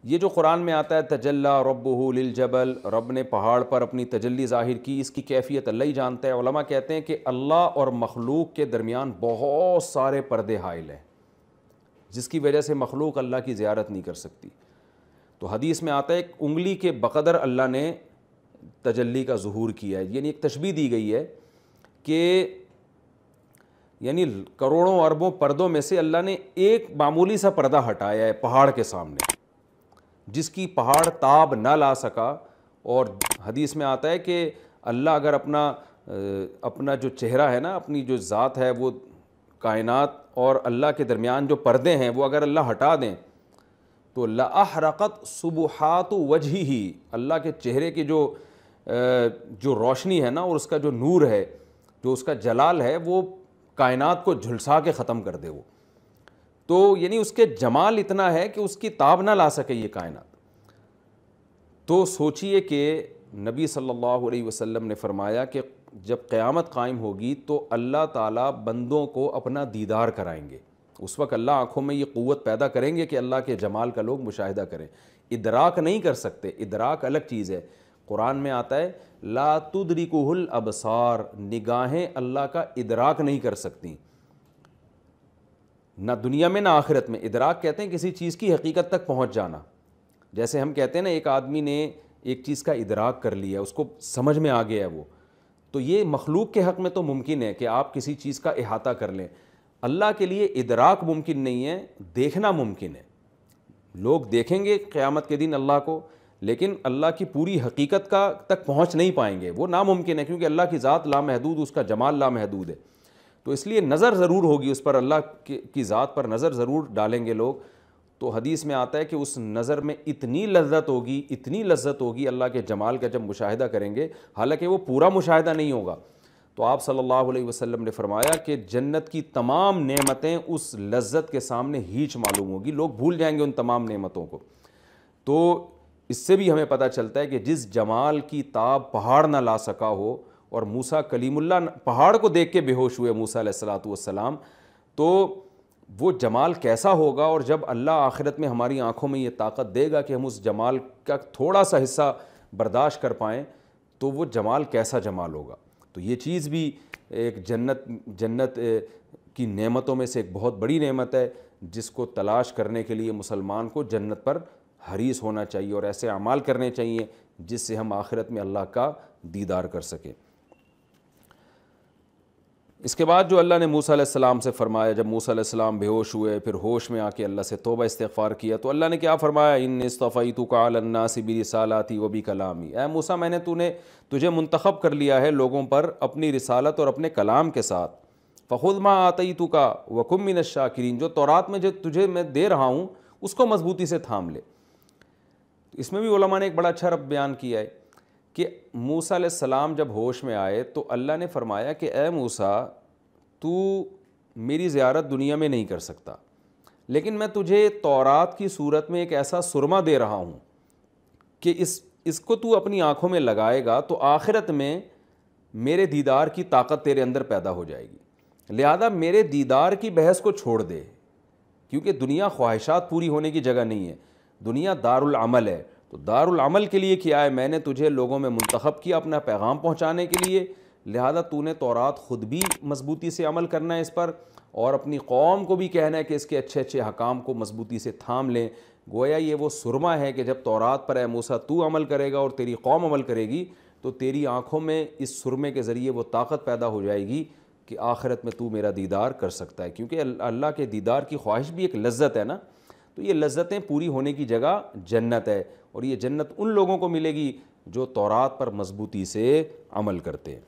یہ جو قرآن میں آتا ہے تجلی ربہ للجبل، رب نے پہاڑ پر اپنی تجلی ظاہر کی، اس کی کیفیت اللہ ہی جانتا ہے۔ علماء کہتے ہیں کہ اللہ اور مخلوق کے درمیان بہت سارے پردے حائل ہیں، جس کی وجہ سے مخلوق اللہ کی زیارت نہیں کر سکتی۔ تو حدیث میں آتا ہے ایک انگلی کے بقدر اللہ نے تجلی کا ظہور کیا ہے، یعنی ایک تشبیہ دی گئی ہے کہ یعنی کروڑوں اربوں پردوں میں سے اللہ نے ایک معمولی سا پردہ ہٹایا ہے پہاڑ کے سامنے، جس کی پہاڑ تاب نہ لا سکا۔ اور حدیث میں آتا ہے کہ اللہ اگر اپنا جو چہرہ ہے نا، اپنی جو ذات ہے، وہ کائنات اور اللہ کے درمیان جو پردے ہیں وہ اگر اللہ ہٹا دیں تو لأحرقت سبحات وجہہ، اللہ کے چہرے کی جو روشنی ہے نا، اور اس کا جو نور ہے، جو اس کا جلال ہے، وہ کائنات کو جھلسا کے ختم کر دے وہ۔ تو یعنی اس کے جمال اتنا ہے کہ اس کی تاب نہ لا سکے یہ کائنات۔ تو سوچئے کہ نبی صلی اللہ علیہ وسلم نے فرمایا کہ جب قیامت قائم ہوگی تو اللہ تعالیٰ بندوں کو اپنا دیدار کرائیں گے۔ اس وقت اللہ آنکھوں میں یہ قوت پیدا کریں گے کہ اللہ کے جمال کا لوگ مشاہدہ کریں۔ ادراک نہیں کر سکتے، ادراک الگ چیز ہے۔ قرآن میں آتا ہے لا تدرکہ الابصار، نگاہیں اللہ کا ادراک نہیں کر سکتی، نہ دنیا میں نہ آخرت میں۔ ادراک کہتے ہیں کسی چیز کی حقیقت تک پہنچ جانا۔ جیسے ہم کہتے ہیں نا ایک آدمی نے ایک چیز کا ادراک کر لیا، اس کو سمجھ میں آ گیا ہے وہ، تو یہ مخلوق کے حق میں تو ممکن ہے کہ آپ کسی چیز کا احاطہ کر لیں۔ اللہ کے لیے ادراک ممکن نہیں ہے، دیکھنا ممکن ہے۔ لوگ دیکھیں گے قیامت کے دن اللہ کو، لیکن اللہ کی پوری حقیقت کا تک پہنچ نہیں پائیں گے، وہ ناممکن ہے، کیونکہ اللہ کی ذات لامحدود، اس کا جمال لامحدود ہے۔ تو اس لیے نظر ضرور ہوگی اس پر، اللہ کی ذات پر نظر ضرور ڈالیں گے لوگ۔ تو حدیث میں آتا ہے کہ اس نظر میں اتنی لذت ہوگی، اتنی لذت ہوگی اللہ کے جمال کا جب مشاہدہ کریں گے، حالانکہ وہ پورا مشاہدہ نہیں ہوگا۔ تو آپ صلی اللہ علیہ وسلم نے فرمایا کہ جنت کی تمام نعمتیں اس لذت کے سامنے ہیچ معلوم ہوگی، لوگ بھول جائیں گے ان تمام نعمتوں کو۔ تو اس سے بھی ہمیں پتہ چلتا ہے کہ جس جمال کی تاب پہاڑ نہ لا سکا ہو، اور موسیٰ کلیم اللہ پہاڑ کو دیکھ کے بے ہوش ہوئے موسیٰ علیہ الصلوۃ والسلام، تو وہ جمال کیسا ہوگا۔ اور جب اللہ آخرت میں ہماری آنکھوں میں یہ طاقت دے گا کہ ہم اس جمال کا تھوڑا سا حصہ برداشت کر پائیں، تو وہ جمال کیسا جمال ہوگا۔ تو یہ چیز بھی ایک جنت کی نعمتوں میں سے ایک بہت بڑی نعمت ہے، جس کو تلاش کرنے کے لیے مسلمان کو جنت پر حریص ہونا چاہیے اور ایسے اعمال کرنے چاہیے جس سے ہم آخرت میں اللہ کا دیدار کر سکیں۔ اس کے بعد جو اللہ نے موسیٰ علیہ السلام سے فرمایا، جب موسیٰ علیہ السلام بے ہوش ہوئے، پھر ہوش میں آ کے اللہ سے توبہ استغفار کیا، تو اللہ نے کیا فرمایا؟ انی اصطفیتک علی الناس برسالاتی وبکلامی، اے موسیٰ میں نے تجھے منتخب کر لیا ہے لوگوں پر اپنی رسالت اور اپنے کلام کے ساتھ۔ فخذ ما آتیتک وکن من الشاکرین، جو تورات میں جو تجھے میں دے رہا ہوں اس کو مضبوطی سے تھام لے۔ اس میں بھی علماء نے ایک بڑا اچھا رب بیان کیا ہے کہ موسیٰ علیہ السلام جب ہوش میں آئے تو اللہ نے فرمایا کہ اے موسیٰ تو میری زیارت دنیا میں نہیں کر سکتا، لیکن میں تجھے تورات کی صورت میں ایک ایسا سرما دے رہا ہوں کہ اس کو تو اپنی آنکھوں میں لگائے گا تو آخرت میں میرے دیدار کی طاقت تیرے اندر پیدا ہو جائے گی۔ لہذا میرے دیدار کی بحث کو چھوڑ دے، کیونکہ دنیا خواہشات پوری ہونے کی جگہ نہیں ہے، دنیا دار العمل ہے۔ تو دار العمل کے لیے کیا ہے؟ میں نے تجھے لوگوں میں منتخب کیا اپنا پیغام پہنچانے کے لیے، لہذا تو نے تورات خود بھی مضبوطی سے عمل کرنا ہے اس پر، اور اپنی قوم کو بھی کہنا ہے کہ اس کے اچھے اچھے حکام کو مضبوطی سے تھام لیں۔ گویا یہ وہ سرما ہے کہ جب تورات پر اے موسیٰ تو عمل کرے گا اور تیری قوم عمل کرے گی تو تیری آنکھوں میں اس سرمے کے ذریعے وہ طاقت پیدا ہو جائے گی کہ آخرت میں تو میرا دیدار کر سکتا ہے، کیونکہ اللہ کے دیدار کی خواہش بھی ایک لذت ہے نا۔ تو یہ لذتیں پوری ہونے کی جگہ جنت ہے، اور یہ جنت ان لوگوں کو ملے گی جو تورات پر مضبوطی سے عمل کرتے ہیں۔